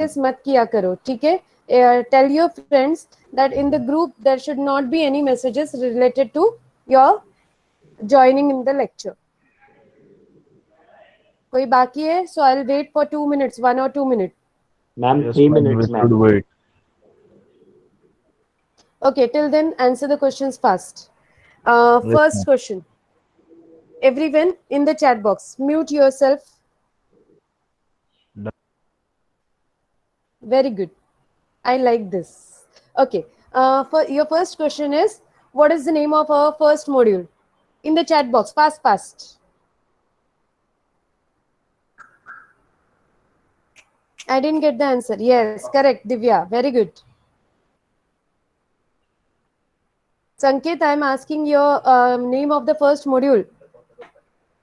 Messages मत किया करो, ठीक है? Tell your friends that in the group there should not be any messages related to your joining in the lecture. कोई बाकी है? So I'll wait for 2 minutes, 1 or 2 minutes. Ma'am Yes, 3 ma'am, we minutes should ma'am. wait. Okay, till then answer the questions fast. Yes, First ma'am. question. Everyone in the chat box, mute yourself. Very good. I like this. Okay. For your first question is, what is the name of our first module? In the chat box, fast, fast. I didn't get the answer. Yes, correct, Divya. Very good. Sanket, I am asking your name of the first module.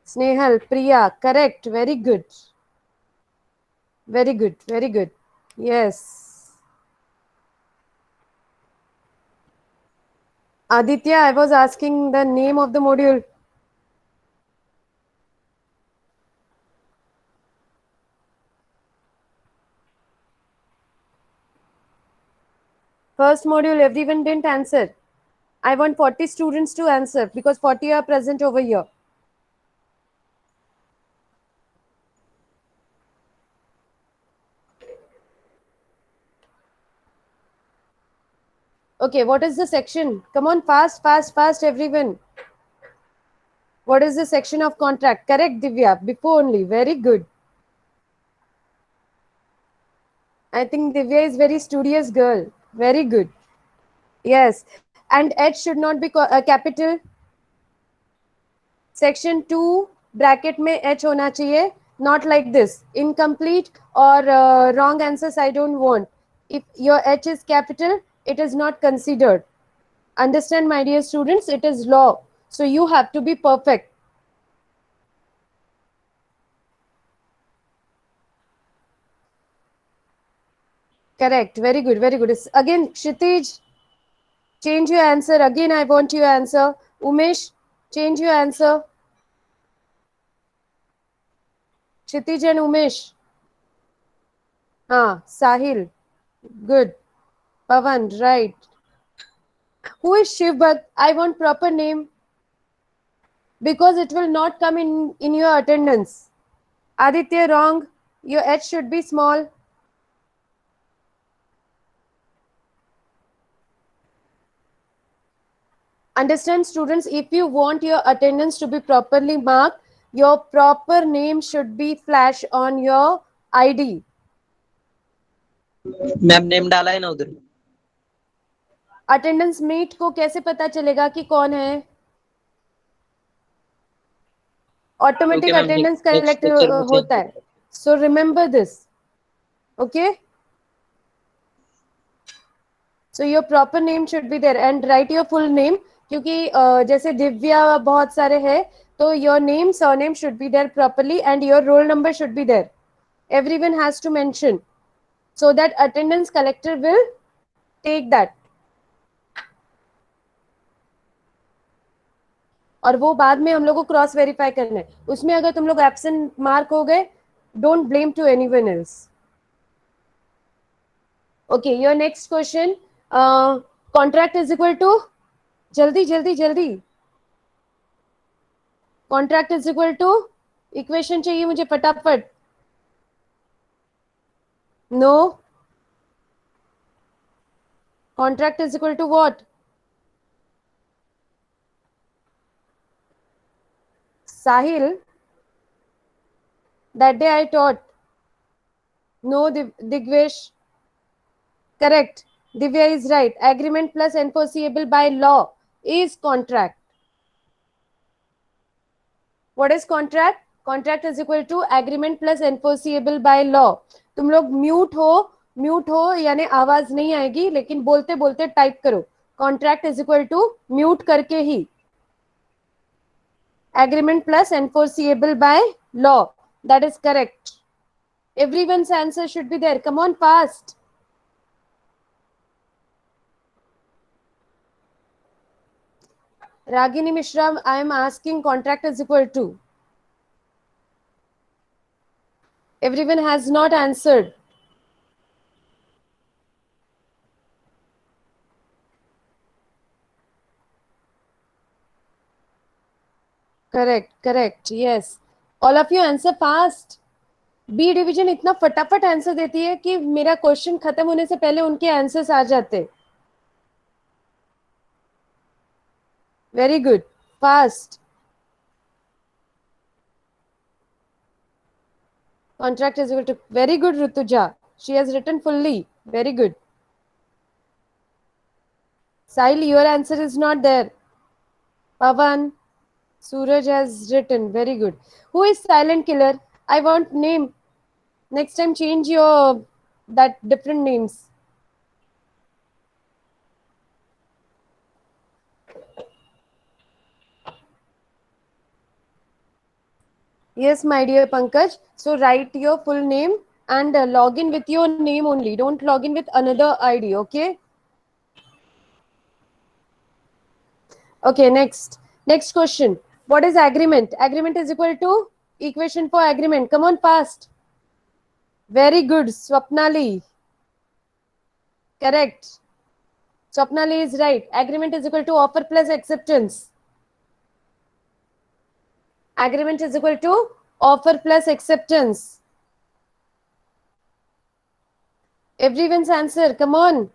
Snehal, Priya, correct. Very good. Very good. Very good. Yes. Aditya, I was asking the name of the module. First module, everyone didn't answer. I want 40 students to answer because 40 are present over here. Okay, what is the section? Come on, fast, fast, fast, everyone. What is the section of contract? Correct, Divya. Before only. Very good. I think Divya is very studious girl. Very good. Yes. And H should not be capital. Section 2 bracket में H होना चाहिए. Not like this. Incomplete or wrong answers I don't want. If your H is capital, it is not considered. Understand, my dear students? It is law. So you have to be perfect. Correct. Very good. Very good. Again, Kshitij, change your answer. Again, I want your answer. Umesh, change your answer. Kshitij and Umesh. Sahil. Good. Pavan, right. Who is Shiv Bhakt? I want proper name because it will not come in your attendance. Aditya, wrong. Your H should be small. Understand, students, if you want your attendance to be properly marked, your proper name should be flash on your ID. Ma'am name डाला है ना उधर. Attendance meet को कैसे पता चलेगा कि कौन है? Automatic Okay, ma'am. Attendance Next collect lecture में change होता है. So remember this. Okay, so your proper name should be there and write your full name. क्योंकि जैसे दिव्या बहुत सारे हैं, तो your name surname should be there properly and your roll number should be there. Everyone has to mention so that attendance collector will take that. और वो बाद में हम लोग को क्रॉस वेरीफाई करना है. उसमें अगर तुम लोग एब्सेंट मार्क हो गए, don't blame to anyone else. Okay, your next question. Contract is equal to, जल्दी जल्दी जल्दी. Contract is equal to, equation चाहिए मुझे फटाफट. No, contract is equal to what? Sahil, that day I taught. No, Digvesh. Correct. Divya is right. Agreement plus enforceable by law is contract. What is contract? Contract is equal to agreement plus enforceable by law. तुम लोग mute हो यानी आवाज नहीं आएगी, लेकिन बोलते बोलते टाइप करो. Contract is equal to mute करके ही agreement plus enforceable by law. That is correct. Everyone's answer should be there. Come on, fast. Ragini Mishra, I am asking contract is equal to. Everyone has not answered. Correct yes. All of you answer fast. B division इतना फटाफट answer देती है कि मेरा question खत्म होने से पहले उनके आंसर्स आ जाते. Very good. Fast. Contract is equal to. Very good, Rutuja. She has written fully. Very good. Sahil, your answer is not there. Pavan, Suraj has written. Very good. Who is silent killer? I want name. Next time change your that different names. Yes, my dear Pankaj. So write your full name and log in with your name only. Don't log in with another ID, okay? Okay, next. Next question. What is agreement? Agreement is equal to equation for agreement. Come on, fast. Very good, Swapnali. Correct. Swapnali is right. Agreement is equal to offer plus acceptance. Agreement is equal to offer plus acceptance. Everyone's answer. Come on.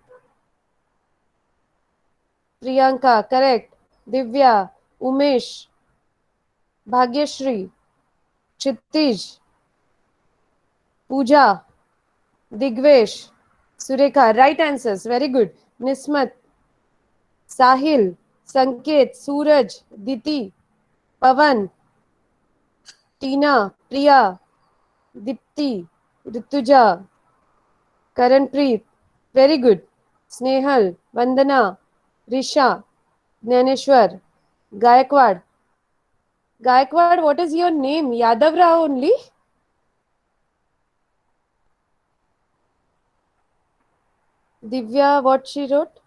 Priyanka, correct. Divya, Umesh, Bhagyashri, Chitij, Pooja, Digvesh, Surekha. Right answers. Very good. Nismat, Sahil, Sanket, Suraj, Diti, Pavan, Tina, Priya, Dipti, Rituja, Karanpreet. Very good. Snehal, Vandana, Risha, Jnaneshwar, Gaikwad. Gaikwad, what is your name? Yadav Rao only? Divya, what she wrote?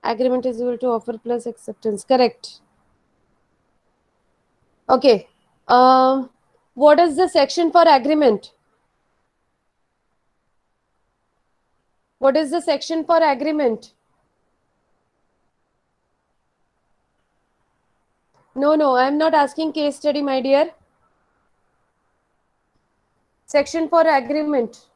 Agreement is equal to offer plus acceptance. Correct. Okay. What is the section for agreement? What is the section for agreement? No, I am not asking case study, my dear. Section for agreement.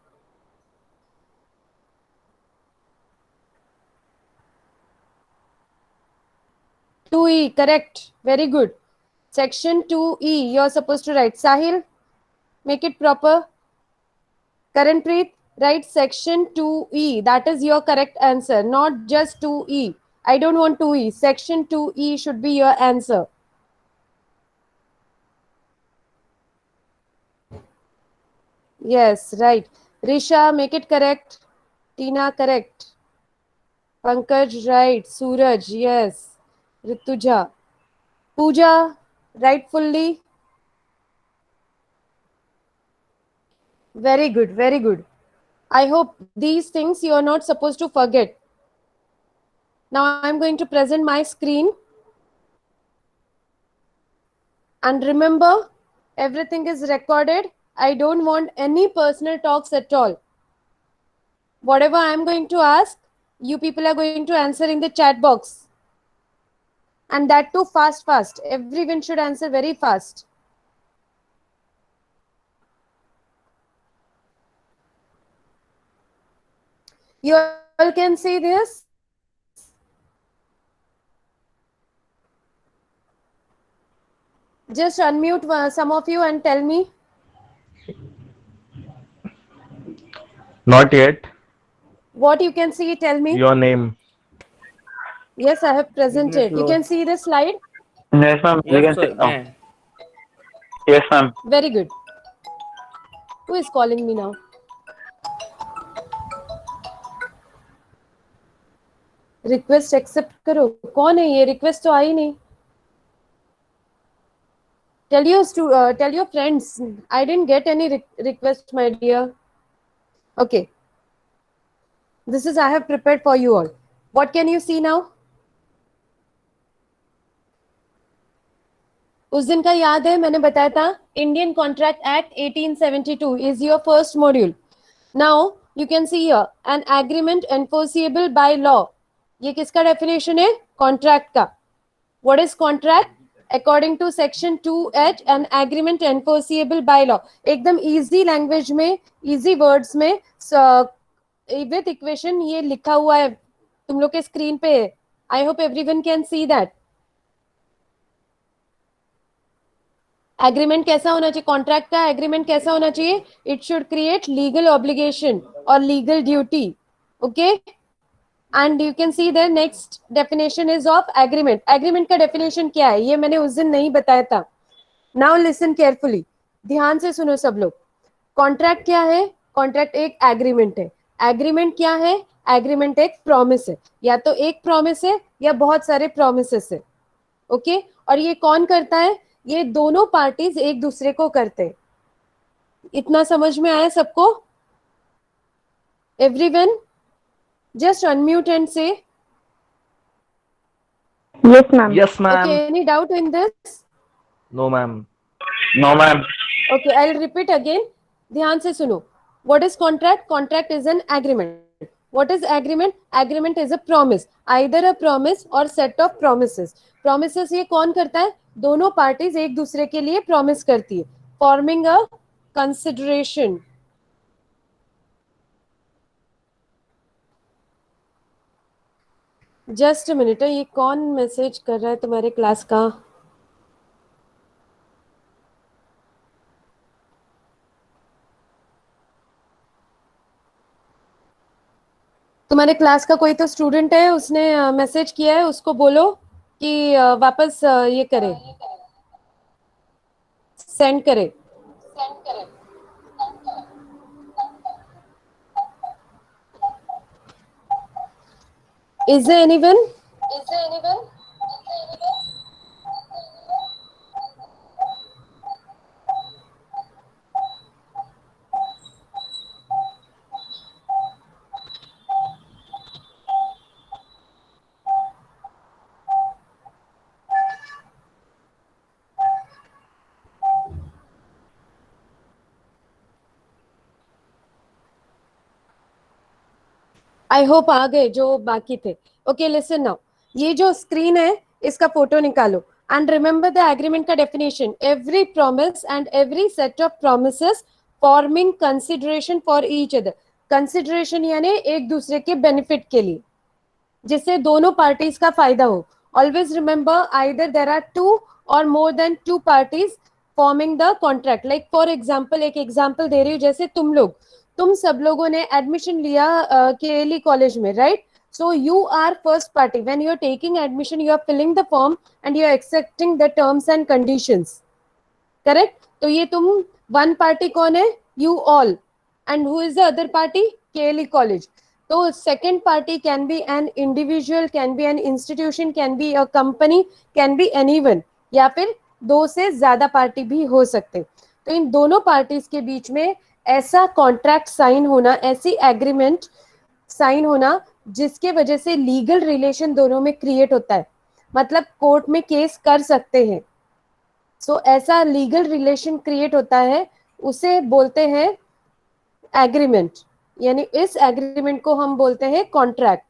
Two E, correct. Very good. Section 2E, you're supposed to write. Sahil, make it proper. Karanpreet, write section 2E. That is your correct answer, not just 2E. I don't want 2E. Section 2E should be your answer. Yes, right. Risha, make it correct. Tina, correct. Pankaj, right. Suraj, yes. Rituja. Pooja, right fully. Very good, very good. I hope these things you are not supposed to forget. Now I am going to present my screen. And remember, everything is recorded. I don't want any personal talks at all. Whatever I am going to ask, you people are going to answer in the chat box. And that too fast. Everyone should answer very fast. You all can see this? Just unmute some of you and tell me. Not yet. What you can see, tell me. Your name. Yes, I have presented. You can see the slide? Yes, ma'am. You can see now. Yes, ma'am. Very good. Who is calling me now? Request accept करो. कौन है ये? Request तो आई नहीं. Tell your friends. I didn't get any request, my dear. Okay. This is I have prepared for you all. What can you see now? उस दिन का याद है मैंने बताया था Indian contract act 1872 is your first module. Now you can see here an agreement enforceable by law. ये किसका डेफिनेशन है? कॉन्ट्रैक्ट का. What is contract? According to section 2H an agreement enforceable by law. एकदम easy language में, easy words में with equation ये लिखा हुआ है तुम लोग के स्क्रीन पे। I hope everyone can see that. Agreement कैसा होना चाहिए, कॉन्ट्रैक्ट का एग्रीमेंट कैसा होना चाहिए? It should create legal obligation और legal duty. Okay, and you can see the next definition is of agreement. Agreement का डेफिनेशन क्या है ये मैंने उस दिन नहीं बताया था। नाउ लिसन केयरफुली, ध्यान से सुनो सब लोग। कॉन्ट्रैक्ट क्या है? कॉन्ट्रैक्ट एक एग्रीमेंट है। एग्रीमेंट क्या है? एग्रीमेंट एक प्रॉमिस है। या तो एक प्रॉमिस है या बहुत सारे प्रॉमिसेस है। ओके, और ये कौन करता है? ये दोनों पार्टीज एक दूसरे को करते हैं। इतना समझ में आया सबको? एवरीवन जस्ट अनम्यूट एंड से Yes, ma'am. Yes, ma'am. okay, any doubt in this? No, ma'am. No, ma'am. Okay, I'll repeat again. ध्यान से सुनो. What is contract? Contract is an agreement. What is agreement? Agreement is a promise. Either a promise or set of promises. Promises ये कौन करता है? दोनों parties एक दूसरे के लिए प्रॉमिस करती है, forming a consideration. Just a minute, ये कौन मैसेज कर रहा है तुम्हारे क्लास का? तुम्हारे क्लास का कोई तो स्टूडेंट है, उसने मैसेज किया है, उसको बोलो कि वापस ये करे, सेंड करे। Is there anyone? I hope आ गए जो बाकी थे। ओके लिसन नाउ, ये जो स्क्रीन है इसका फोटो निकालो एंड रिमेंबर द एग्रीमेंट का definition. Every promise and every set of promises forming consideration for each other. Consideration यानी एक दूसरे के बेनिफिट के लिए, जिससे दोनों पार्टीज का फायदा हो। Always remember either there are two और more than two parties forming the contract. Like for example, एक एग्जाम्पल दे रही हूँ, जैसे तुम सब लोगों ने एडमिशन लिया केएलई कॉलेज में, right? So you are first party. When you are taking admission, you are filling the form and you are accepting the terms and conditions, correct? तो ये तुम वन पार्टी कौन है? You all. And who is the other party? KLE college. तो second party can be an individual, can be an institution, can be a company, can be anyone, या फिर दो से ज्यादा पार्टी भी हो सकते। तो इन दोनों पार्टीज के बीच में ऐसा कॉन्ट्रैक्ट साइन होना, ऐसी एग्रीमेंट साइन होना जिसके वजह से लीगल रिलेशन दोनों में क्रिएट होता है, मतलब कोर्ट में केस कर सकते हैं। सो ऐसा लीगल रिलेशन क्रिएट होता है, उसे बोलते हैं एग्रीमेंट। यानी इस एग्रीमेंट को हम बोलते हैं कॉन्ट्रैक्ट।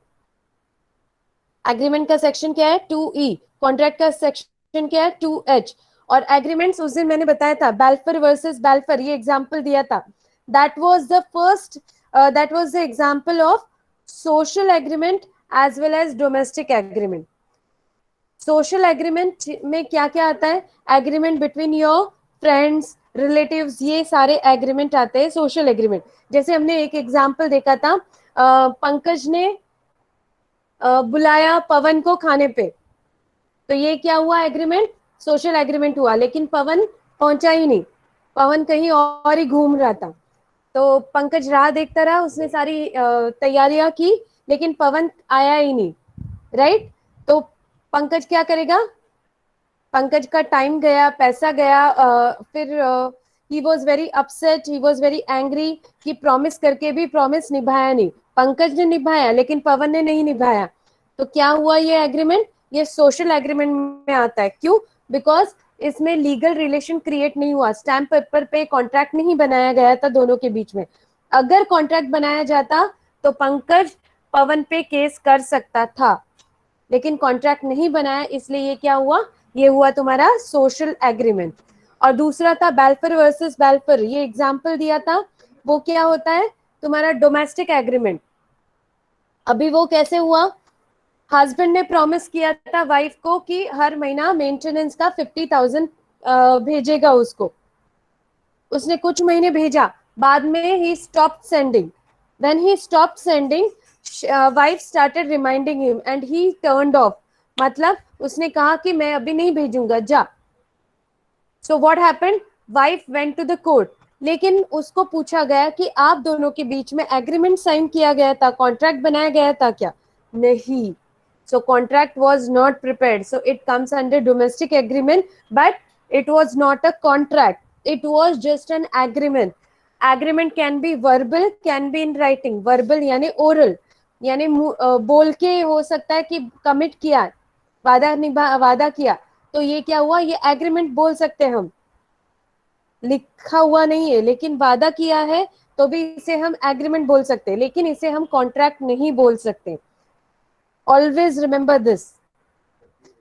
एग्रीमेंट का सेक्शन क्या है? 2E। कॉन्ट्रैक्ट का सेक्शन क्या है? 2H। और एग्रीमेंट्स उस दिन मैंने बताया था, बैल्फर वर्सेस बैल्फर, ये एग्जांपल दिया था। That was the first, that was the example of social agreement as well as domestic agreement. Social agreement में क्या क्या आता है? Agreement between your friends, relatives, ये सारे एग्रीमेंट आते हैं सोशल एग्रीमेंट। जैसे हमने एक एग्जांपल देखा था, पंकज ने बुलाया पवन को खाने पे, तो ये क्या हुआ? एग्रीमेंट, सोशल एग्रीमेंट हुआ। लेकिन पवन पहुंचा ही नहीं, पवन कहीं और ही घूम रहा था। तो पंकज राह देखता रहा, उसने सारी तैयारियां की, लेकिन पवन आया ही नहीं, राइट? तो पंकज क्या करेगा? पंकज का टाइम गया, पैसा गया, फिर he was very upset, he was very angry कि प्रॉमिस करके भी प्रॉमिस निभाया नहीं। पंकज ने निभाया लेकिन पवन ने नहीं निभाया। तो क्या हुआ? ये एग्रीमेंट, ये सोशल एग्रीमेंट में आता है। क्यों? बिकॉज इसमें लीगल रिलेशन क्रिएट नहीं हुआ, स्टैम्प पेपर पे कॉन्ट्रैक्ट नहीं बनाया गया था दोनों के बीच में। अगर कॉन्ट्रैक्ट बनाया जाता तो पंकज पवन पे केस कर सकता था, लेकिन कॉन्ट्रैक्ट नहीं बनाया, इसलिए ये क्या हुआ? ये हुआ तुम्हारा सोशल एग्रीमेंट। और दूसरा था बैल्फर वर्सेस बैल्फर, ये एग्जाम्पल दिया था, वो क्या होता है तुम्हारा डोमेस्टिक एग्रीमेंट। अभी वो कैसे हुआ, हस्बैंड ने प्रॉमिस किया था वाइफ को कि हर महीना मेंटेनेंस का 50,000 भेजेगा उसको, उसने कुछ महीने भेजा, बाद में he stopped sending, when he stopped sending wife started reminding him and he turned off, मतलब उसने कहा कि मैं अभी नहीं भेजूंगा, जा। So what happened, wife went to the court, लेकिन उसको पूछा गया कि आप दोनों के बीच में एग्रीमेंट साइन किया गया था, कॉन्ट्रैक्ट बनाया गया था क्या, नहीं। So contract was not prepared, so it comes under domestic agreement, but it was not a contract, it was just an agreement. Agreement can be verbal, can be in writing. Verbal यानी oral, यानी बोल के हो सकता है कि commit किया, वादा किया, तो ये क्या हुआ, ये एग्रीमेंट बोल सकते हैं हम, लिखा हुआ नहीं है लेकिन वादा किया है, तो भी इसे हम एग्रीमेंट बोल सकते हैं, लेकिन इसे हम कॉन्ट्रैक्ट नहीं बोल सकते। Always remember this,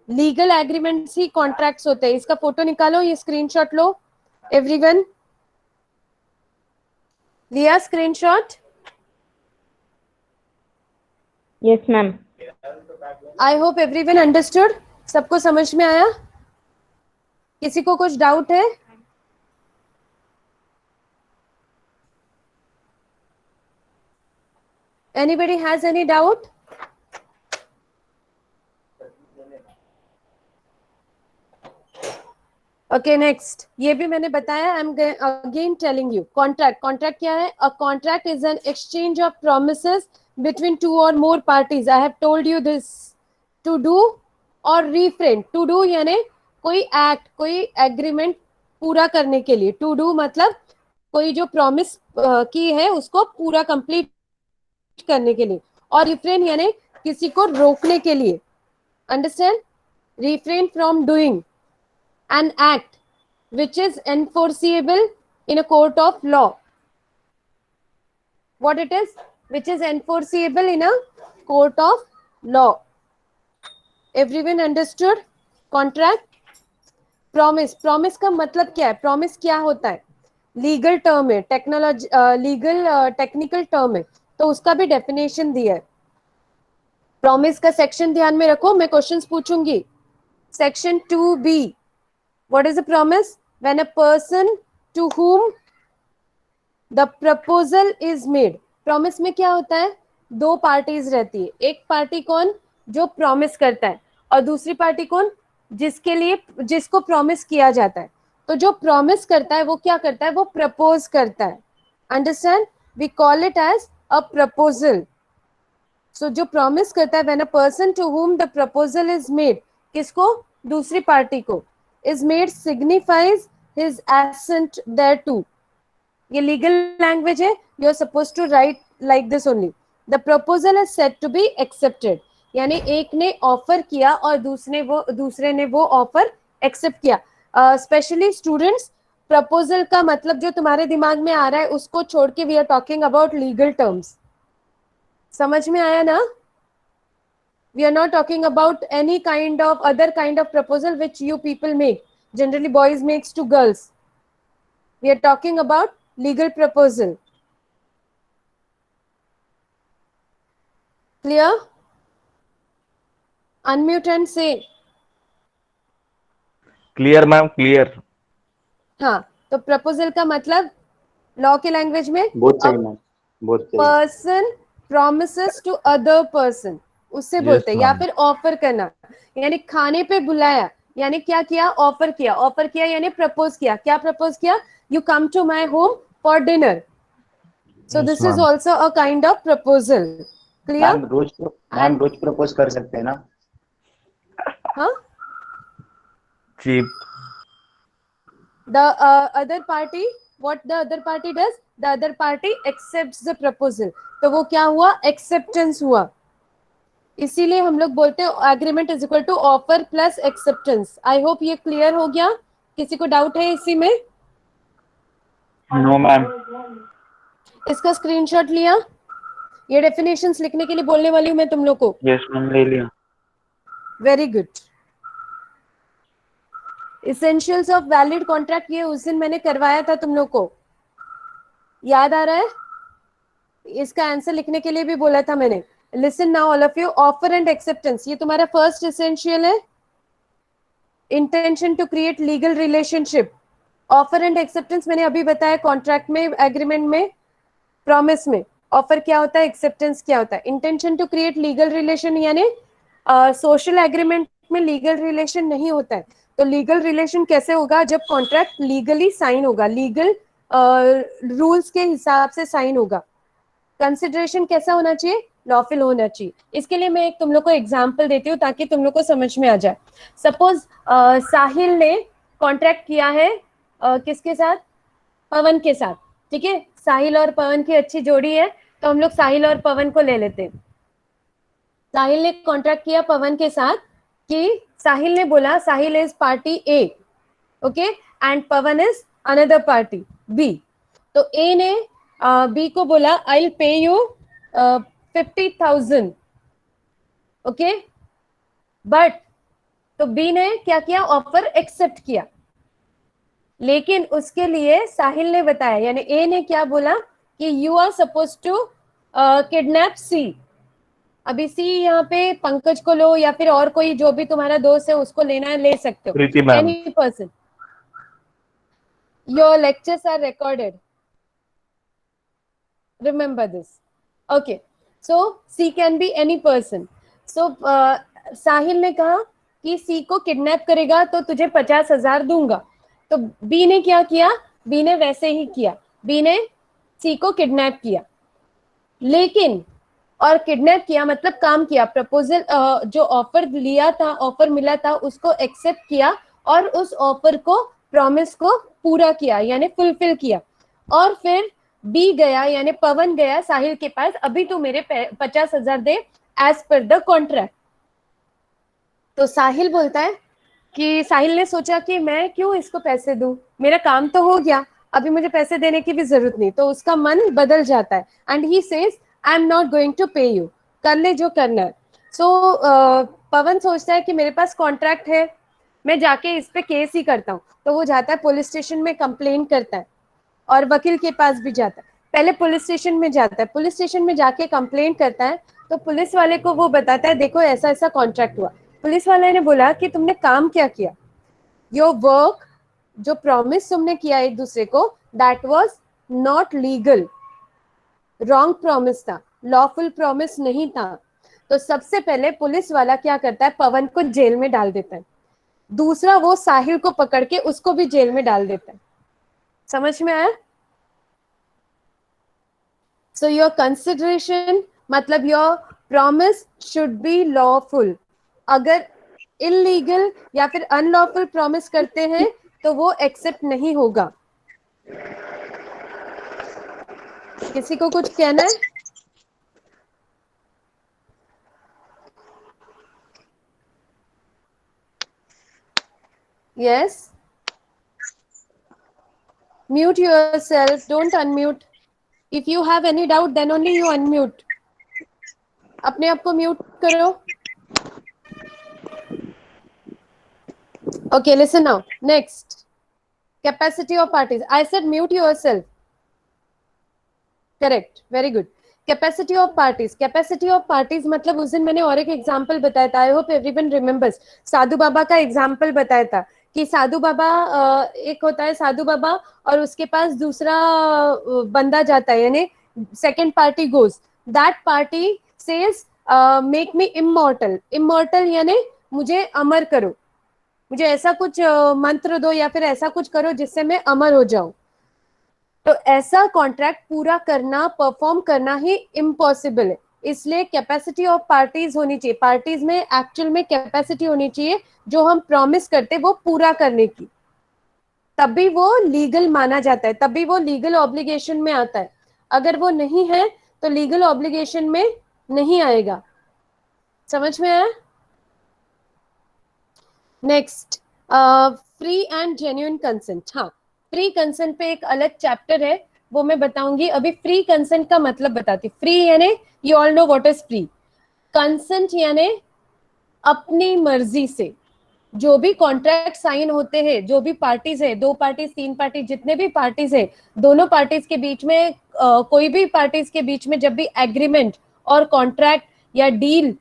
legal agreements he contracts होते हैं। इसका फोटो निकालो, ये स्क्रीनशॉट लो एवरीवन, लिया स्क्रीनशॉट? Yes ma'am. आई होप एवरीवन अंडरस्टूड, सबको समझ में आया? किसी को कुछ डाउट है? Anybody has any doubt? Okay next, ये भी मैंने बताया, I am again telling you, contract, contract क्या है, a contract is an exchange of promises between two और मोर parties. I have told you this, to do और refrain. To do यानी कोई एक्ट, कोई एग्रीमेंट पूरा करने के लिए, टू डू मतलब कोई जो प्रॉमिस की है उसको पूरा कंप्लीट करने के लिए, और रिफ्रेन यानी किसी को रोकने के लिए, understand, refrain from doing an act which is enforceable in a court of law. What it is? Which is enforceable in a court of law. Everyone understood? Contract, promise, promise का मतलब क्या है, promise क्या होता है, legal term है, technology legal technical term है, तो उसका भी डेफिनेशन दिया है। प्रॉमिस का सेक्शन ध्यान में रखो, मैं क्वेश्चंस पूछूंगी। Section 2B, what is a promise? When a person to whom the proposal is made. promise में क्या होता है, दो पार्टीज रहती है, एक पार्टी कौन, जो प्रॉमिस करता है, और दूसरी पार्टी कौन, जिसके लिए, जिसको प्रॉमिस किया जाता है। तो जो प्रॉमिस करता है वो क्या करता है, वो प्रपोज करता है, understand, we call it as a proposal. So जो प्रॉमिस करता है, when a person to whom the proposal is made, किसको, दूसरी पार्टी को, is made signifies his assent thereto. ये legal language है, you are supposed to write like this only. The proposal is said to be accepted. यानी एक ने offer किया और दूसरे ने वो ऑफर एक्सेप्ट किया। स्पेशली स्टूडेंट्स, प्रपोजल का मतलब जो तुम्हारे दिमाग में आ रहा है उसको छोड़ के we are talking about legal terms. समझ में आया ना? We are not talking about any kind of other kind of proposal which you people make. Generally, boys makes to girls. We are talking about legal proposal. Clear? Unmute and say. Clear, ma'am, clear. हाँ, तो proposal का मतलब law के language में बहुत सही ma'am, बहुत सही। person promises to other person, उससे Yes, बोलते हैं, या ma'am. फिर ऑफर करना, यानी खाने पे बुलाया, यानी क्या किया, ऑफर किया, ऑफर किया यानी प्रपोज किया, क्या प्रपोज किया, you come to my home for dinner, so this is also a kind of proposal. Clear? Ma'am रोज प्रपोज कर सकते हैं ना? हाँ, Cheap. the other party, what the other party does, the other party accepts the proposal, तो वो क्या हुआ, acceptance हुआ। इसीलिए हम लोग बोलते हैं agreement is equal to offer plus acceptance. I hope ये क्लियर हो गया। किसी को डाउट है इसी में? No ma'am. इसका स्क्रीनशॉट लिया? ये डेफिनेशंस लिखने के लिए बोलने वाली हूँ मैं तुम लोग को। यस मैम, ले लिया। Very good. Essentials of valid contract ये उस दिन मैंने करवाया था तुम लोग को, याद आ रहा है? इसका आंसर लिखने के लिए भी बोला था मैंने. Listen now all of you. Offer and acceptance ये तुम्हारा फर्स्ट इसेंशियल है. Intention to create legal relationship. Offer and acceptance मैंने अभी बताया कॉन्ट्रैक्ट में, एग्रीमेंट में, प्रॉमिस में. ऑफर क्या होता है, एक्सेप्टेंस क्या होता है. Intention to create legal relation यानी सोशल एग्रीमेंट में लीगल रिलेशन नहीं होता है. तो लीगल रिलेशन कैसे होगा, जब कॉन्ट्रैक्ट लीगली साइन होगा, लीगल रूल्स के हिसाब से साइन होगा. कंसिडरेशन कैसा होना चाहिए, लॉफुल होना चाहिए. इसके लिए मैं एक तुम लोग को एग्जांपल देती हूँ ताकि तुम लोग को समझ में आ जाए. सपोज साहिल ने कॉन्ट्रैक्ट किया है किसके साथ, पवन के साथ. ठीक है, साहिल और पवन की अच्छी जोड़ी है, तो हम लोग साहिल और पवन को ले लेते हैं. साहिल ने कॉन्ट्रैक्ट किया पवन के साथ कि साहिल ने बोला Sahil is party A, okay, and Pavan is another party B. तो ए ने बी को बोला I will pay you 50,000, okay. But तो बी ने क्या किया, ऑफर एक्सेप्ट किया. लेकिन उसके लिए साहिल ने बताया, यानी ए ने क्या बोला कि you are suppose to kidnap C. अभी सी यहाँ पे पंकज को लो या फिर और कोई जो भी तुम्हारा दोस्त है उसको लेना है, ले सकते हो. Preeti ma'am. Any person. Your lectures are recorded, remember this, okay. So C can be any person. So साहिल ने कहा कि सी को किडनैप करेगा तो तुझे 50,000 दूंगा. तो बी ने क्या किया, बी ने वैसे ही किया. बी ने सी को किडनैप किया, लेकिन और किडनैप किया मतलब काम किया, प्रपोजल जो ऑफर लिया था, ऑफर मिला था उसको एक्सेप्ट किया और उस ऑफर को, प्रॉमिस को पूरा किया यानी फुलफिल किया. और फिर बी गया यानी पवन गया साहिल के पास, अभी तो मेरे 50,000 दे एज पर द कॉन्ट्रैक्ट. तो साहिल बोलता है कि साहिल ने सोचा कि मैं क्यों इसको पैसे दूं, मेरा काम तो हो गया, अभी मुझे पैसे देने की भी जरूरत नहीं. तो उसका मन बदल जाता है and he says I am not going to pay you, कर ले जो करना है. सो पवन सोचता है कि मेरे पास कॉन्ट्रैक्ट है, मैं जाके इस पे केस ही करता हूँ. तो वो जाता है पुलिस स्टेशन में, कंप्लेन करता है और वकील के पास भी जाता है. पहले पुलिस स्टेशन में जाता है, पुलिस स्टेशन में जाके कंप्लेंट करता है. तो पुलिस वाले को वो बताता है देखो ऐसा ऐसा कॉन्ट्रैक्ट हुआ. पुलिस वाले ने बोला कि तुमने काम क्या किया, योर वर्क, जो प्रॉमिस तुमने किया एक दूसरे को, that was not legal, wrong promise था, लॉफुल प्रॉमिस नहीं था. तो सबसे पहले पुलिस वाला क्या करता है, पवन को जेल में डाल देता है. दूसरा वो साहिल को पकड़ के उसको भी जेल में डाल देता है. समझ में आया? सो योर कंसिडरेशन मतलब your promise should be lawful. अगर इलीगल या फिर अनलॉफुल प्रॉमिस करते हैं तो वो एक्सेप्ट नहीं होगा. किसी को कुछ कहना है? Yes. Mute yourself, don't unmute. If you have any doubt, then only you unmute. अपने आप को म्यूट करो. Okay, listen now. Next, capacity of parties. I said mute yourself. Correct. Very good. Capacity of parties. Capacity of parties मतलब उस दिन मैंने और एक एग्जाम्पल बताया था. I hope everyone remembers. साधु बाबा का एग्जाम्पल बताया था कि साधु बाबा, एक होता है साधु बाबा और उसके पास दूसरा बंदा जाता है, यानी second party goes. That party says make me immortal. Immortal यानी मुझे अमर करो, मुझे ऐसा कुछ मंत्र दो या फिर ऐसा कुछ करो जिससे मैं अमर हो जाऊं. तो ऐसा कॉन्ट्रैक्ट पूरा करना, परफॉर्म करना ही इम्पॉसिबल है. इसलिए कैपेसिटी ऑफ पार्टीज होनी चाहिए. पार्टीज में एक्चुअल में कैपेसिटी होनी चाहिए जो हम प्रॉमिस करते वो पूरा करने की, तभी वो लीगल माना जाता है, तभी वो लीगल ऑब्लिगेशन में आता है. अगर वो नहीं है तो लीगल ऑब्लिगेशन में नहीं आएगा. समझ में आया? Next, free and genuine consent. हाँ, फ्री कंसेंट पे एक अलग चैप्टर है, वो मैं बताऊंगी. अभी फ्री कंसेंट का मतलब बताती. फ्री यानी you all know what is free. Consent यानी अपनी मर्जी से, जो भी कॉन्ट्रैक्ट साइन होते हैं, जो भी पार्टीज है, 2 पार्टीज 3 पार्टी, जितने भी पार्टीज है, दोनों पार्टीज के बीच में कोई भी पार्टीज के बीच में जब भी एग्रीमेंट और कॉन्ट्रैक्ट या डील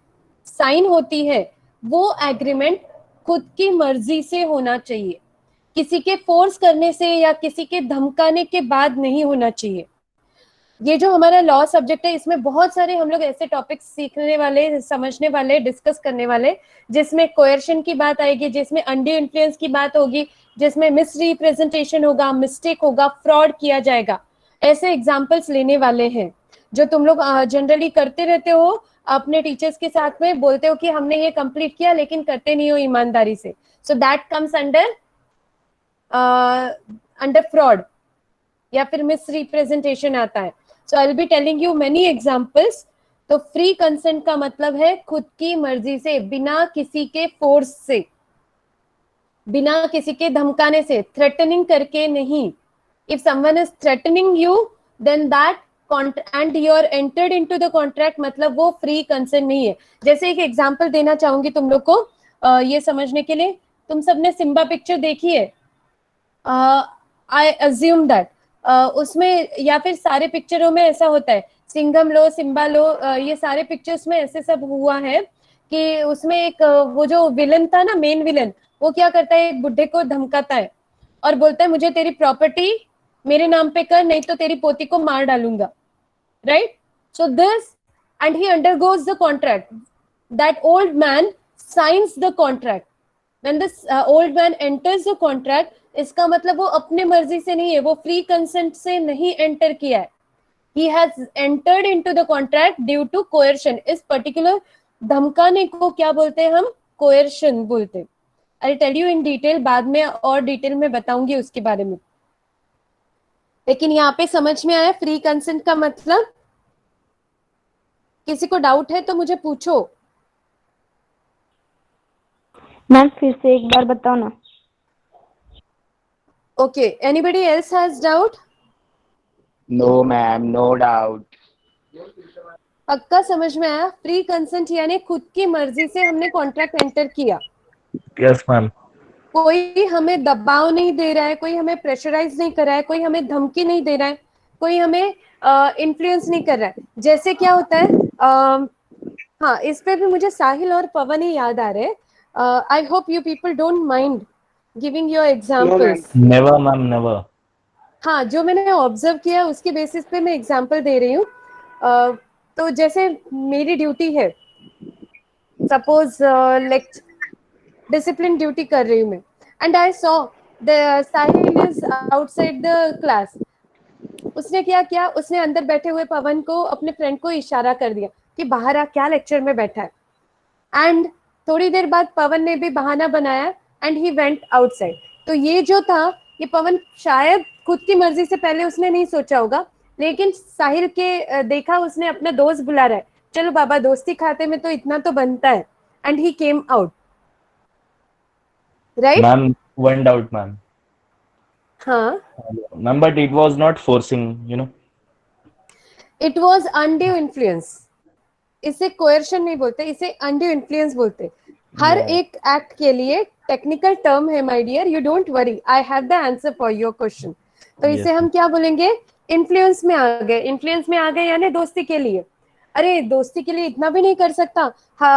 साइन होती है, वो एग्रीमेंट खुद की मर्जी से होना चाहिए, किसी के फोर्स करने से या किसी के धमकाने के बाद नहीं होना चाहिए। ये जो हमारा लॉ सब्जेक्ट है, इसमें बहुत सारे हम लोग ऐसे टॉपिक्स सीखने वाले, समझने वाले, डिस्कस करने वाले, जिसमें कोएर्शन की बात आएगी, जिसमें अनड्यू इन्फ्लुएंस की बात होगी, जिसमें मिस रिप्रेजेंटेशन होगा, मिस्टेक होगा, फ्रॉड किया जाएगा। ऐसे एग्जाम्पल्स लेने वाले हैं जो तुम लोग जनरली करते रहते हो, अपने टीचर्स के साथ में बोलते हो कि हमने ये कंप्लीट किया, लेकिन करते नहीं हो ईमानदारी से। So that comes under fraud या फिर मिस रिप्रेजेंटेशन आता है। So I'll be telling you many examples. तो फ्री कंसेंट का मतलब है खुद की मर्जी से, बिना किसी के फोर्स से, बिना किसी के धमकाने से, थ्रेटनिंग करके नहीं। If someone is threatening you, then that and you are entered into the contract, मतलब वो फ्री कंसेंट नहीं है। जैसे एक एग्जांपल देना चाहूंगी तुम लोग को ये समझने के लिए। तुम सबने सिम्बा पिक्चर देखी है? आई अज्यूम दैट उसमें या फिर सारे पिक्चरों में ऐसा होता है, सिंघम लो, सिम्बा लो, ये सारे पिक्चर्स में ऐसे सब हुआ है कि उसमें एक वो जो विलन था ना, मेन विलन, वो क्या करता है, एक बुढ़े को धमकाता है और बोलता है मुझे तेरी प्रॉपर्टी मेरे नाम पे कर, नहीं तो तेरी पोती को मार डालूंगा, right? So this and he undergoes the contract, that old man science the contract. When this old man enters the contract, इसका मतलब वो अपने मर्जी से नहीं है, वो फ्री कंसेंट से नहीं एंटर किया है। He has entered into the contract due to coercion. इस पर्टिकुलर धमकाने को क्या बोलते हैं हम? कोएर्शन बोलते हैं। I'll tell you in detail, बाद में और डिटेल में बताऊंगी उसके बारे में। लेकिन यहाँ पे समझ में आया फ्री कंसेंट का मतलब? किसी को डाउट है तो मुझे पूछो। मैम फिर से एक बार बताओ ना। Okay, anybody else has doubt? No, ma'am, no doubt. पक्का समझ में आया? फ्री कंसेंट यानी खुद की मर्जी से हमने कॉन्ट्रैक्ट एंटर किया। Yes, ma'am. कोई हमें दबाव नहीं दे रहा है, कोई हमें प्रेशराइज नहीं कर रहा है, कोई हमें धमकी नहीं दे रहा है, कोई हमें इन्फ्लुएंस नहीं कर रहा है। जैसे क्या होता है, हाँ, इस पे भी मुझे साहिल और पवन ही याद आ रहे हैं। I hope you people don't mind giving your examples. Never, ma'am, never. हाँ, जो मैंने ऑब्जर्व किया उसके बेसिस पे मैं एग्जांपल दे रही हूँ। तो जैसे मेरी ड्यूटी है, सपोज डिसिप्लिन ड्यूटी कर रही हूँ मैं, and I saw the Sahil is outside the class. उसने क्या किया, उसने अंदर बैठे हुए पवन को, अपने फ्रेंड को इशारा कर दिया कि बाहर आ, क्या लेक्चर में बैठा है। एंड थोड़ी देर बाद पवन ने भी बहाना बनाया एंड ही वेंट आउटसाइड। तो ये जो था, ये पवन शायद खुद की मर्जी से पहले उसने नहीं सोचा होगा, लेकिन साहिल के देखा उसने अपना दोस्त बुला रहा है, चलो बाबा दोस्ती खाते में तो इतना तो बनता है, and he came out, right? Ma'am, one doubt, ma'am. हाँ, Ma'am, but it was not forcing, you know. It was undue influence. इसे कोएर्शन नहीं बोलते, इसे अनड्यू इन्फ्लुएंस बोलते। हर Yeah. एक एक्ट के लिए टेक्निकल टर्म है my dear, you don't worry, I have the answer for your question. तो Yes, इसे हम क्या बोलेंगे? इन्फ्लुएंस में आ गए। इन्फ्लुएंस में आ गए यानी दोस्ती के लिए। अरे दोस्ती के लिए इतना भी नहीं कर सकता।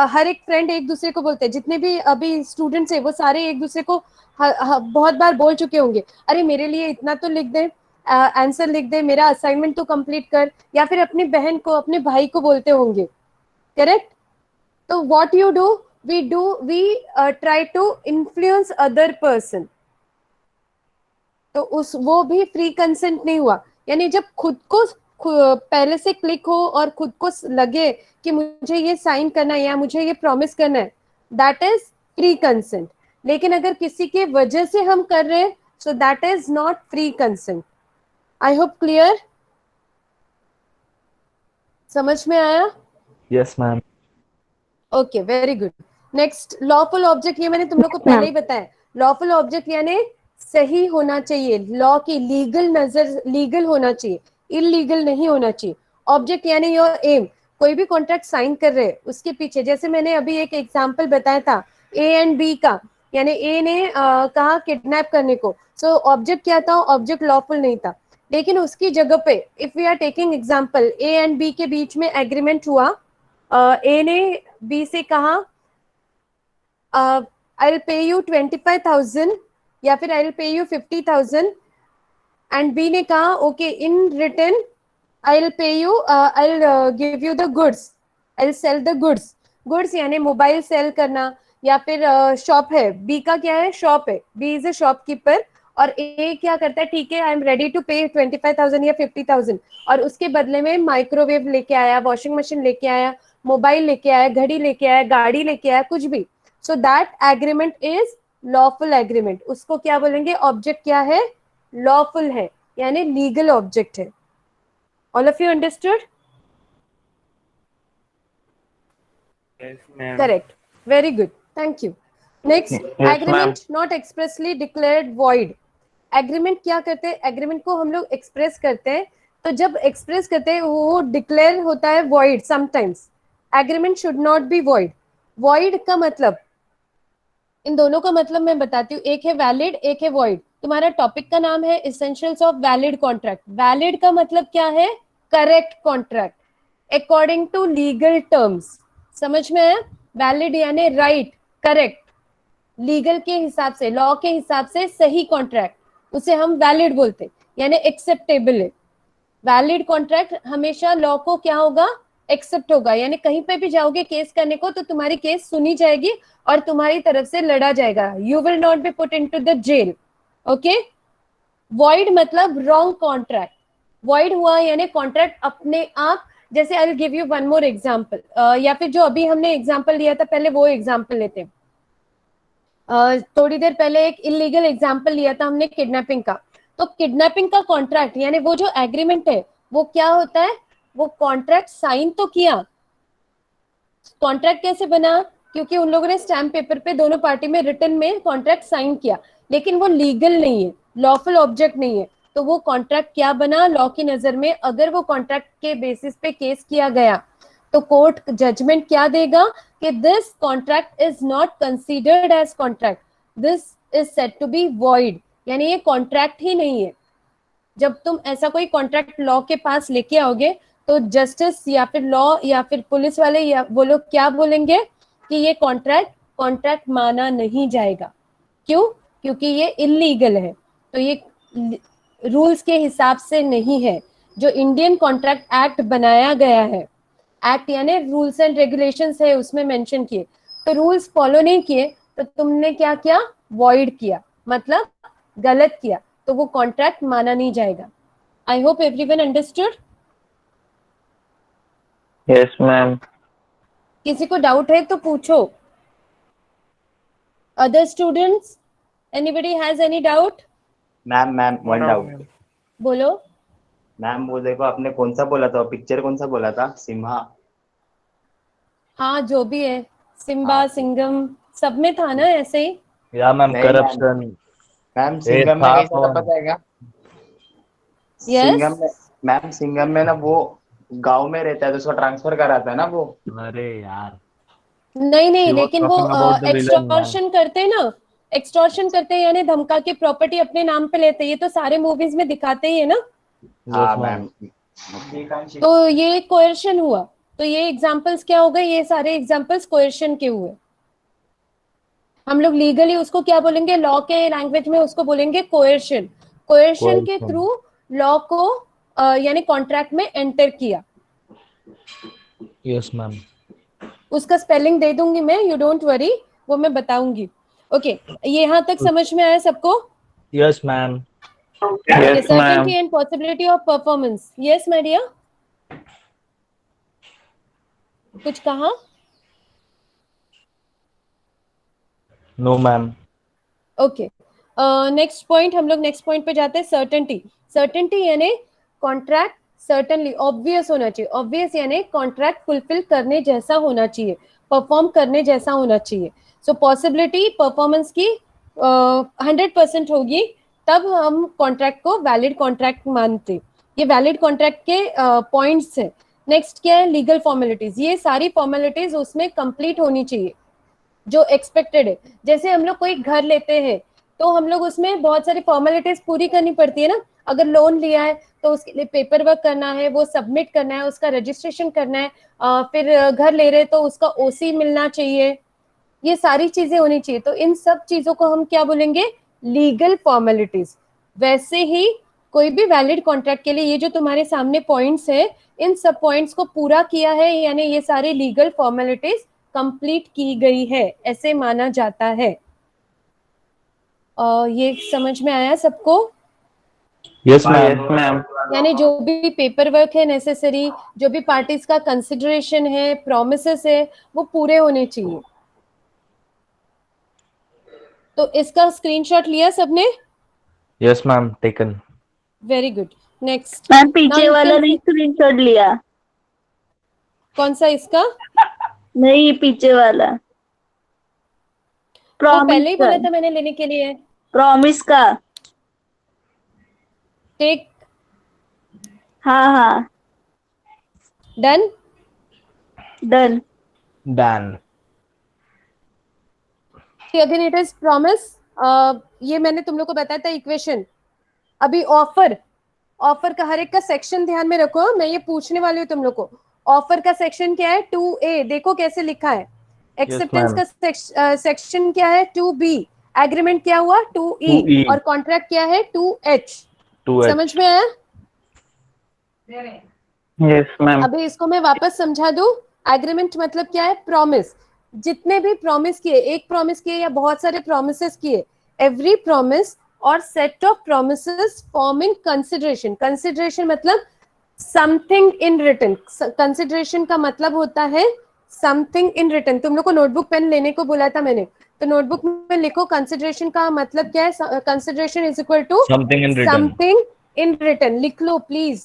हर एक फ्रेंड एक दूसरे को बोलते हैं, जितने भी अभी स्टूडेंट्स है वो सारे एक दूसरे को बहुत बार बोल चुके होंगे, अरे मेरे लिए इतना तो लिख दे, आंसर लिख दे, मेरा असाइनमेंट तो कंप्लीट कर, या फिर अपनी बहन को, अपने भाई को बोलते होंगे, करेक्ट? तो what you do, we try to influence other person. तो उस वो भी फ्री कंसेंट नहीं हुआ। यानी जब खुद को पहले से क्लिक हो और खुद को लगे कि मुझे ये साइन करना है या मुझे ये प्रॉमिस करना है, दैट इज फ्री कंसेंट। लेकिन अगर किसी के वजह से हम कर रहे हैं, so that is not free consent. I hope clear, समझ में आया? Yes, ma'am. Okay, very good. Next, lawful object, ये मैंने तुम लोग को पहले ही बताया। लॉफुल ऑब्जेक्ट यानी सही होना चाहिए, लॉ की लीगल नजर, लीगल होना चाहिए, इलीगल नहीं होना चाहिए। ऑब्जेक्ट यानी योर एम। कोई भी कॉन्ट्रैक्ट साइन कर रहे हैं उसके पीछे, जैसे मैंने अभी एक एग्जांपल बताया था ए एंड बी का, यानी ए ने कहा किडनैप करने को, सो ऑब्जेक्ट क्या था, ऑब्जेक्ट लॉफुल नहीं था। लेकिन उसकी जगह पे if we are taking example, A and B के बीच में एग्रीमेंट हुआ, ए ने बी से कहा आई विल पे यू 25,000 या फिर I will pay you 50,000, and B ने कहा okay in return I will pay you, I will give you the goods, I will sell the goods. Goods यानी मोबाइल सेल करना, या फिर शॉप है, B का क्या है, शॉप है, बी इज ए शॉपकीपर, और ए क्या करता है, ठीक है आई एम रेडी टू पे 25,000 या 50,000, और उसके बदले में माइक्रोवेव लेके आया, वॉशिंग मशीन लेके आया, मोबाइल लेके आया, घड़ी लेके आया, गाड़ी लेके आया, कुछ भी। So that agreement is lawful agreement. उसको क्या बोलेंगे, ऑब्जेक्ट क्या है, लॉफुल है, यानी लीगल ऑब्जेक्ट है। All of you understood? Yes, ma'am. Correct. Very good. Thank you. Next, Yes, agreement not expressly declared void. Agreement क्या करते हैं, agreement को हम लोग express करते हैं, तो जब express करते हैं वो declare होता है void sometimes. Agreement should not be void. Void का मतलब, इन दोनों का मतलब मैं बताती हूँ, एक है valid, एक है void। तुम्हारा टॉपिक का नाम है essentials of valid contract। valid का मतलब क्या है, correct contract according to legal terms। समझ में आया? वैलिड यानी राइट, करेक्ट, लीगल के हिसाब से, लॉ के हिसाब से सही कॉन्ट्रैक्ट, उसे हम वैलिड बोलते, यानी एक्सेप्टेबल है। वैलिड कॉन्ट्रैक्ट हमेशा लॉ को क्या होगा, एक्सेप्ट होगा, यानी कहीं पे भी जाओगे केस करने को तो तुम्हारी केस सुनी जाएगी और तुम्हारी तरफ से लड़ा जाएगा। You will not be put into the jail. Okay. Void मतलब रॉन्ग कॉन्ट्रैक्ट। वॉइड हुआ यानी कॉन्ट्रैक्ट अपने आप, जैसे I will give you one more example, या फिर जो अभी हमने एग्जांपल लिया था पहले वो एग्जांपल लेते हैं। थोड़ी देर पहले एक इलीगल एग्जांपल लिया था हमने किडनैपिंग का। तो किडनैपिंग का कॉन्ट्रैक्ट यानी वो जो एग्रीमेंट है वो क्या होता है, वो कॉन्ट्रैक्ट साइन तो किया। कॉन्ट्रैक्ट कैसे बना, क्योंकि उन लोगों ने स्टैम्प पेपर पे दोनों पार्टी में रिटन में कॉन्ट्रैक्ट साइन किया, लेकिन वो लीगल नहीं है, लॉफुल ऑब्जेक्ट नहीं है। तो वो कॉन्ट्रैक्ट क्या बना लॉ की नजर में, अगर वो कॉन्ट्रैक्ट के बेसिस पे केस किया गया तो कोर्ट जजमेंट क्या देगा कि this contract is not considered as contract, this is said to be void, यानी ये कॉन्ट्रैक्ट ही नहीं है। जब तुम ऐसा कोई कॉन्ट्रैक्ट लॉ के पास लेके आओगे तो जस्टिस या फिर लॉ या फिर पुलिस वाले या वो लोग क्या बोलेंगे कि ये कॉन्ट्रैक्ट माना नहीं जाएगा। क्यों? क्योंकि ये इलीगल है। तो ये रूल्स के हिसाब से नहीं है। जो इंडियन कॉन्ट्रैक्ट एक्ट बनाया गया है, एक्ट यानी रूल्स एंड रेगुलेशंस है उसमें मेंशन किए, तो रूल्स फॉलो नहीं किए तो तुमने क्या किया, वॉइड किया, मतलब गलत किया, तो वो कॉन्ट्रैक्ट माना नहीं जाएगा। आई hope everyone understood. Yes ma'am. किसी को डाउट है तो पूछो। Other students, anybody has any doubt? Ma'am one doubt. बोलो। मैम वो देखो आपने कौन सा बोला था, पिक्चर कौन सा बोला था, सिम्हा? हाँ जो भी है, सिम्बा हाँ। सिंघम सब में था ना ऐसे ही। या मैम, नहीं, करप्शन। मैम सिंघम में था कैसा था कौन? पता है क्या? Yes. सिंघम में, मैम सिंघम में ना वो गांव में रहता है तो उसको ट्रांसफर कराता है ना वो। अरे यार, नहीं नहीं, She was लेकिन वो talking about the villain, extortion करते हैं ना, एक्सटॉर्शन करते हैं यानी धमका के प्रॉपर्टी अपने नाम पे लेते हैं। ये तो सारे मूवीज में दिखाते ही है ना। हाँ Yes, मैम। तो ये कोएर्शन हुआ। तो ये एग्जांपल्स क्या हो गए, ये सारे एग्जांपल्स कोएर्शन के हुए। हम लोग लीगली उसको क्या बोलेंगे, लॉ के लैंग्वेज में उसको बोलेंगे कोएर्शन। कोएर्शन के Coercion. थ्रू लॉ को यानी कॉन्ट्रैक्ट में एंटर किया। Yes ma'am. उसका स्पेलिंग दे दूंगी मैं, यू डोंट वरी, वो मैं बताऊंगी। ओके, ये यहाँ तक समझ में आया सबको? Yes ma'am. Certainty and possibility of performance. Yes, my dear. कुछ कहा? No ma'am. Okay, next point, हम लोग नेक्स्ट पॉइंट पे जाते हैं, सर्टेनिटी। सर्टेनिटी यानी कॉन्ट्रैक्ट सर्टेनली ऑब्वियस होना चाहिए। ऑब्वियस यानी कॉन्ट्रैक्ट फुलफिल करने जैसा होना चाहिए, परफॉर्म करने जैसा होना चाहिए। सो पॉसिबिलिटी परफॉर्मेंस की 100% होगी, तब हम कॉन्ट्रैक्ट को वैलिड कॉन्ट्रैक्ट मानते। ये वैलिड कॉन्ट्रैक्ट के पॉइंट्स है। नेक्स्ट क्या है, लीगल फॉर्मेलिटीज। ये सारी फॉर्मेलिटीज उसमें कंप्लीट होनी चाहिए। जो एक्सपेक्टेड है। जैसे हम लोग कोई घर लेते हैं तो हम लोग उसमें बहुत सारी फॉर्मेलिटीज पूरी करनी पड़ती है ना। अगर लोन लिया है तो उसके लिए पेपर वर्क करना है, वो सबमिट करना है, उसका रजिस्ट्रेशन करना है, फिर घर ले रहे तो उसका ओसी मिलना चाहिए, ये सारी चीजें होनी चाहिए। तो इन सब चीजों को हम क्या बोलेंगे? Legal formalities. वैसे ही कोई भी वैलिड कॉन्ट्रैक्ट के लिए ये जो तुम्हारे सामने पॉइंट्स है, इन सब पॉइंट्स को पूरा किया है, यानी ये सारे लीगल फॉर्मेलिटीज कंप्लीट की गई है, ऐसे माना जाता है। ये समझ में आया सबको? Yes, हाँ, ma'am. yes, ma'am. यानी जो भी पेपर वर्क है नेसेसरी, जो भी पार्टीज का कंसिडरेशन है, प्रोमिसेस है, वो पूरे होने चाहिए। तो इसका स्क्रीनशॉट लिया सबने? Yes, ma'am. Taken. Very good. Next. Ma'am पीछे वाला नहीं स्क्रीनशॉट लिया। कौन सा? इसका? नहीं, पीछे वाला वो प्रॉमिस पहले ही बोला का। था मैंने लेने के लिए। प्रॉमिस का। टेक। हाँ हाँ, done. Done. Dan. Again it is promise. ये मैंने तुम लोग को बताया था इक्वेशन। अभी ऑफर, ऑफर का हर एक का सेक्शन ध्यान में रखो, मैं ये पूछने वाली हूँ तुम लोग को। ऑफर का सेक्शन क्या है? 2A, देखो कैसे लिखा है। Acceptance ma'am. का सेक्शन क्या है? 2B। एग्रीमेंट क्या हुआ? 2E। 2E. और कॉन्ट्रैक्ट क्या है? 2H। 2H. समझ में आया? Yes, ma'am. अभी इसको मैं वापस समझा दूं। एग्रीमेंट मतलब क्या है? प्रॉमिस। जितने भी प्रॉमिस किए, एक प्रॉमिस किए या बहुत सारे प्रॉमिसेस किए, एवरी प्रॉमिस और set of promises forming consideration. Consideration मतलब समथिंग इन रिटन। कंसिडरेशन का मतलब होता है समथिंग इन रिटन। तुम लोग को नोटबुक पेन लेने को बोला था मैंने, तो नोटबुक में लिखो कंसिडरेशन का मतलब क्या है। Consideration is equal to Something in written. Something in written. लिख लो प्लीज,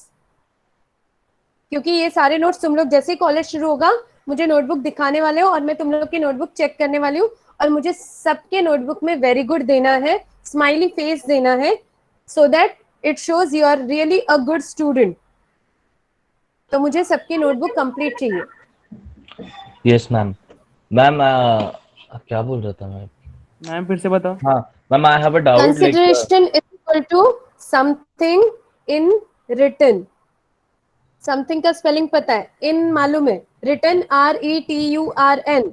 क्योंकि ये सारे नोट्स तुम लोग जैसे ही कॉलेज शुरू होगा मुझे नोटबुक दिखाने वाले हो और मैं तुम लोग की नोटबुक चेक करने वाली हूँ, और मुझे सबके नोटबुक में वेरी गुड देना है, स्माइली फेस देना है, so that it shows you are really a good student. तो मुझे सबकी नोटबुक कंप्लीट चाहिए। Yes, ma'am. Ma'am, क्या बोल रहा था मैं? मैम फिर से बताओ। हाँ, ma'am, I have a doubt. Consideration is equal to something in written. Something का स्पेलिंग पता है? इन मालूम है? Written RETURN।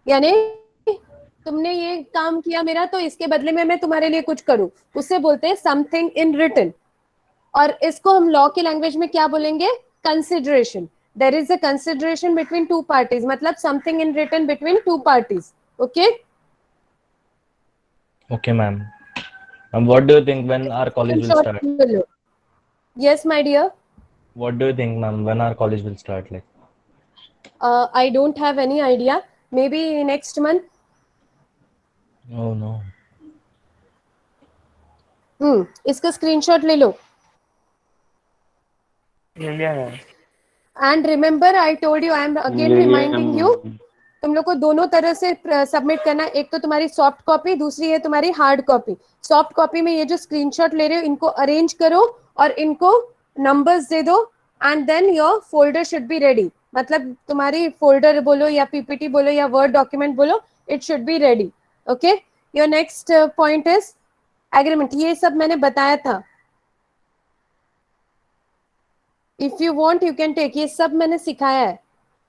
यानी तुमने ये काम किया मेरा, तो इसके बदले में मैं तुम्हारे लिए कुछ करूं, उससे बोलते हैं समथिंग इन रिटन। और इसको हम लॉ की लैंग्वेज में क्या बोलेंगे? Consideration. There is a consideration between two parties, मतलब something in written between two parties. Okay? Okay, ma'am. What do you think when our college will start? Yes, my dear. What do you think, ma'am, when our college will start? Like, I don't have any idea. Maybe next month. oh no. इसका screenshot ले लो। ले लिया है। And remember I told you, I am again reminding you, तुम लोग को दोनों तरह से सबमिट करना है। एक तो तुम्हारी सॉफ्ट कॉपी, दूसरी है तुम्हारी हार्ड कॉपी। सॉफ्ट कॉपी में ये जो स्क्रीनशॉट ले रहे हो इनको अरेंज करो और इनको नंबर्स दे दो, and then your folder should be ready. मतलब तुम्हारी फोल्डर बोलो या पीपीटी बोलो या वर्ड डॉक्यूमेंट बोलो, it should be ready. Okay? Your next point is agreement. ये सब मैंने बताया था। If you want you can take, ये सब मैंने सिखाया है।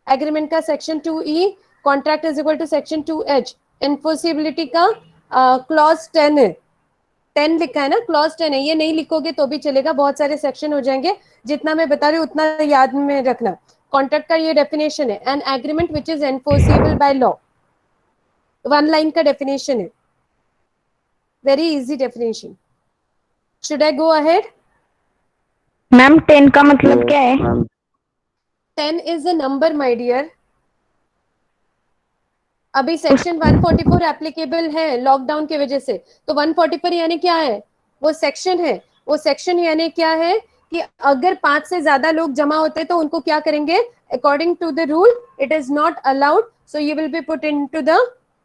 एग्रीमेंट का section 2E, contract is equal to section 2H। Enforceability का क्लॉज 10 है। 10 लिखा है ना, क्लॉज 10 है। ये नहीं लिखोगे तो भी चलेगा, बहुत सारे सेक्शन हो जाएंगे। जितना मैं बता रही हूँ उतना याद में रखना। कॉन्ट्रैक्ट का ये डेफिनेशन है, an agreement which is enforceable by law. 1 line का डेफिनेशन है, very easy definition. Should I go ahead? Ma'am 10 का मतलब क्या है? 10 is a number my dear. अभी सेक्शन 144 एप्लीकेबल है लॉकडाउन की वजह से, तो 144 यानी क्या है? वो सेक्शन है। वो सेक्शन यानी क्या है कि अगर 5 से ज्यादा लोग जमा होते हैं तो उनको क्या करेंगे? According to the rule it is not allowed, so you will be put into the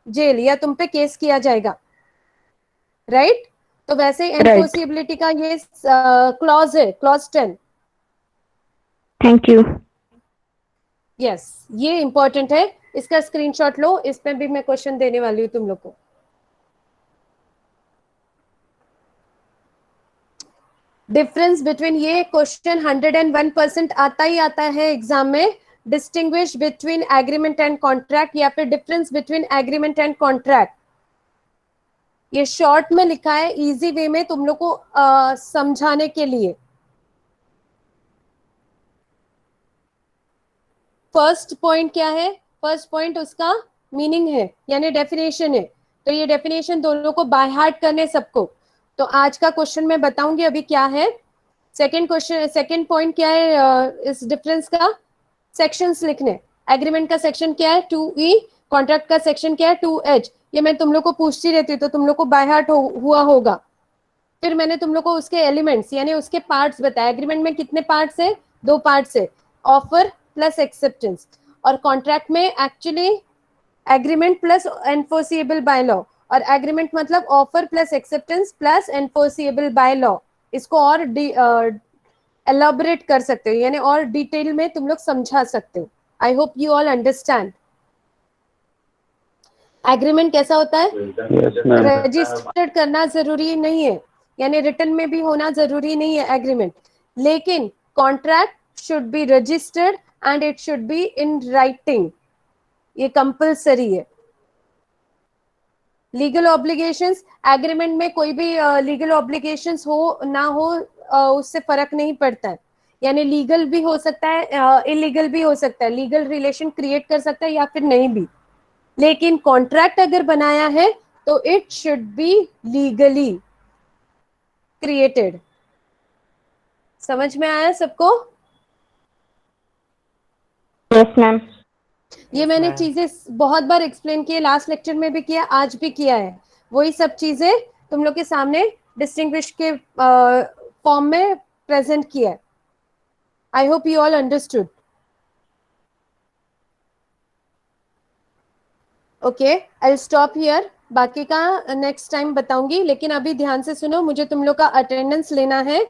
jail, या तुम पे केस किया जाएगा। राइट? तो वैसे एनफोर्सिबिलिटी का ये क्लॉज है, क्लॉज 10। Thank you. यस, ये इंपॉर्टेंट है। इसका स्क्रीनशॉट लो, इसमें भी मैं क्वेश्चन देने वाली हूँ तुम लोग को। डिफरेंस बिटवीन, ये क्वेश्चन 101% आता ही आता है एग्जाम में। Distinguish between agreement and contract या फिर difference between agreement and contract, ये शॉर्ट में लिखा है इजी वे में तुम लोग को समझाने के लिए। फर्स्ट पॉइंट क्या है? फर्स्ट पॉइंट उसका मीनिंग है यानी डेफिनेशन है। तो ये डेफिनेशन दोनों को बाय हार्ट करने सबको। तो आज का क्वेश्चन मैं बताऊंगी अभी क्या है। सेकंड क्वेश्चन, सेकंड पॉइंट क्या है इस डिफरेंस का? सेक्शंस लिखने। एग्रीमेंट का सेक्शन क्या है? 2E। कॉन्ट्रैक्ट का सेक्शन क्या है? 2H। ये मैं तुम लोग को पूछती रहती हूँ तो तुम लोग को बाय हार्ट हुआ होगा। फिर मैंने तुम लोग को उसके एलिमेंट्स यानी उसके पार्ट्स बताया। एग्रीमेंट में कितने पार्ट्स है? 2 पार्ट्स है, ऑफर प्लस एक्सेप्टेंस। और कॉन्ट्रैक्ट में actually agreement plus enforceable by law, और एग्रीमेंट मतलब offer plus acceptance plus enforceable by law. इसको और एलाबोरेट कर सकते हो यानी और डिटेल में तुम लोग समझा सकते हो। I hope you all understand. Agreement कैसा होता है? रजिस्टर्ड करना जरूरी नहीं है यानी रिटन में भी होना जरूरी नहीं है एग्रीमेंट, लेकिन contract should be registered and it should be in writing, ये कंपल्सरी है। लीगल ऑब्लिगेशंस, एग्रीमेंट में कोई भी लीगल ऑब्लिगेशंस हो ना हो उससे फर्क नहीं पड़ता है यानी लीगल भी हो सकता है, इलीगल भी हो सकता है, लीगल रिलेशन क्रिएट कर सकता है या फिर नहीं भी। लेकिन कॉन्ट्रैक्ट अगर बनाया है तो it should B legally created. समझ में आया सबको? Yes ma'am. ये मैंने चीजें बहुत बार एक्सप्लेन किए, लास्ट लेक्चर में भी किया, आज भी किया है। वही सब चीजें तुम लोग के सामने डिस्टिंग्विश के फॉर्म में प्रेजेंट किया है। I hope you all understood. Okay, I stop here. बाकी का नेक्स्ट टाइम बताऊंगी, लेकिन अभी ध्यान से सुनो। मुझे तुम लोग का अटेंडेंस लेना है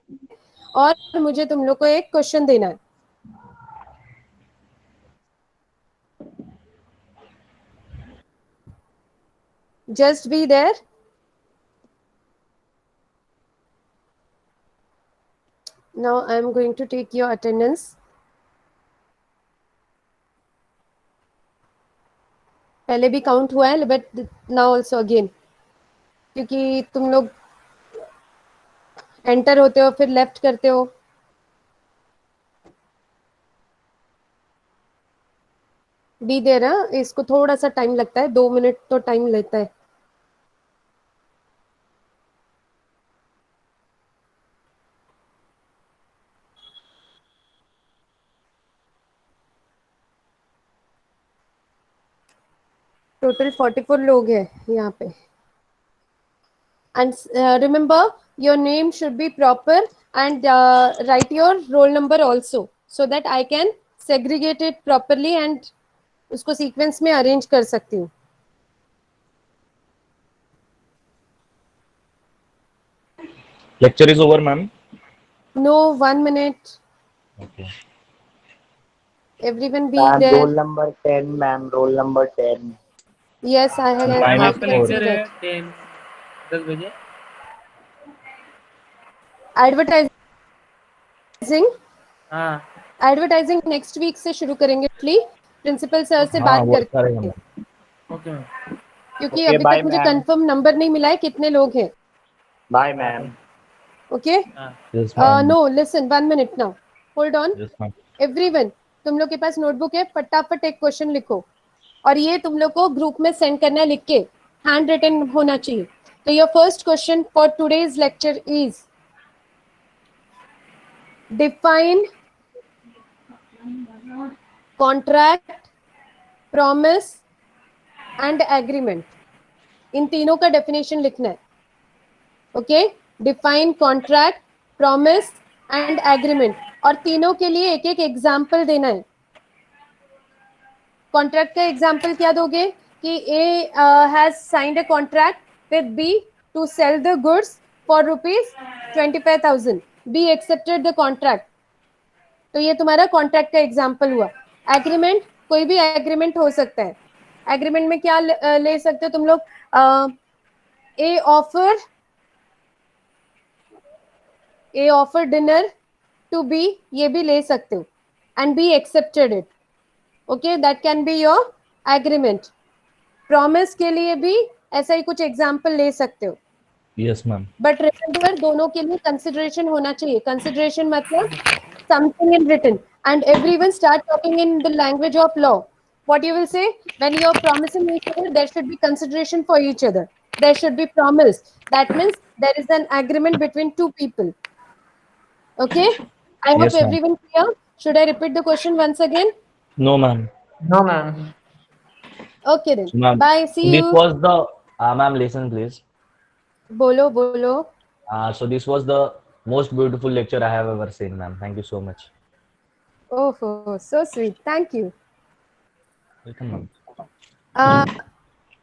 और मुझे तुम लोग को एक क्वेश्चन देना है। Just be there. Now I am going to take your attendance. पहले भी काउंट हुआ है बट नाउ ऑल्सो अगेन, क्योंकि तुम लोग एंटर होते हो फिर लेफ्ट करते हो। बी देयर, इसको थोड़ा सा टाइम लगता है, 2 मिनट तो टाइम लेता है। टोटल 44 लोग हैं यहाँ पे। And remember, your name should be proper and write your roll number also so that I can segregate it properly and उसको सीक्वेंस में अरेंज कर सकती हूँ। Lecture is over, ma'am. No, 1 minute. Okay. Everyone be ma'am there. Roll number 10 ma'am, roll number 10। Yes, I have. Time is आपका lecture है that. 10 बजे। Advertising, हाँ advertising next week से शुरू करेंगे प्रिंसिपल सर से हाँ, बात वो करके, करेंगे मैम। Okay ma'am. क्योंकि Okay, अभी bye, तक मुझे ma'am. कंफर्म नंबर नहीं मिला है कितने लोग हैं। Bye ma'am. ओके, हाँ Yes, ma'am. No listen 1 minute now, hold on Yes, ma'am. Everyone. तुम लोग के पास नोटबुक है, फटाफट एक क्वेश्चन लिखो और ये तुम लोग को ग्रुप में सेंड करना है, लिख के हैंड रिटन होना चाहिए। तो your first question for today's lecture is define contract, promise and agreement. इन तीनों का डेफिनेशन लिखना है। Okay, define contract, promise and agreement, और तीनों के लिए एक एक एग्जाम्पल देना है। कॉन्ट्रैक्ट का एग्जाम्पल क्या दोगे कि A has signed a contract with B to sell the goods for ₹25,000, B accepted the contract. तो ये तुम्हारा कॉन्ट्रैक्ट का एग्जाम्पल हुआ। एग्रीमेंट, कोई भी एग्रीमेंट हो सकता है. एग्रीमेंट में क्या ले सकते हो तुम लोग? ए ऑफर डिनर टू बी, ये भी ले सकते हो. And be accepted it. Okay, that can be your agreement. Promise के लिए भी ऐसा ही कुछ एग्जाम्पल ले सकते हो. Yes ma'am. बट रिमेंबर, दोनों के लिए कंसिडरेशन होना चाहिए. कंसिडरेशन मतलब something in written, and everyone start talking in the language of law. What you will say when you are promising each other, there should be consideration for each other. There should be promise. That means there is an agreement between two people. Okay, I hope Yes, ma'am. everyone clear. Should I repeat the question once again? No ma'am. No, ma'am. Okay then. So, ma'am, Bye. See this you. was the ma'am, listen please. Bolo, bolo. So this was the most beautiful lecture I have ever seen, ma'am. Thank you so much. Oh, so sweet. Thank you. Welcome, ma'am.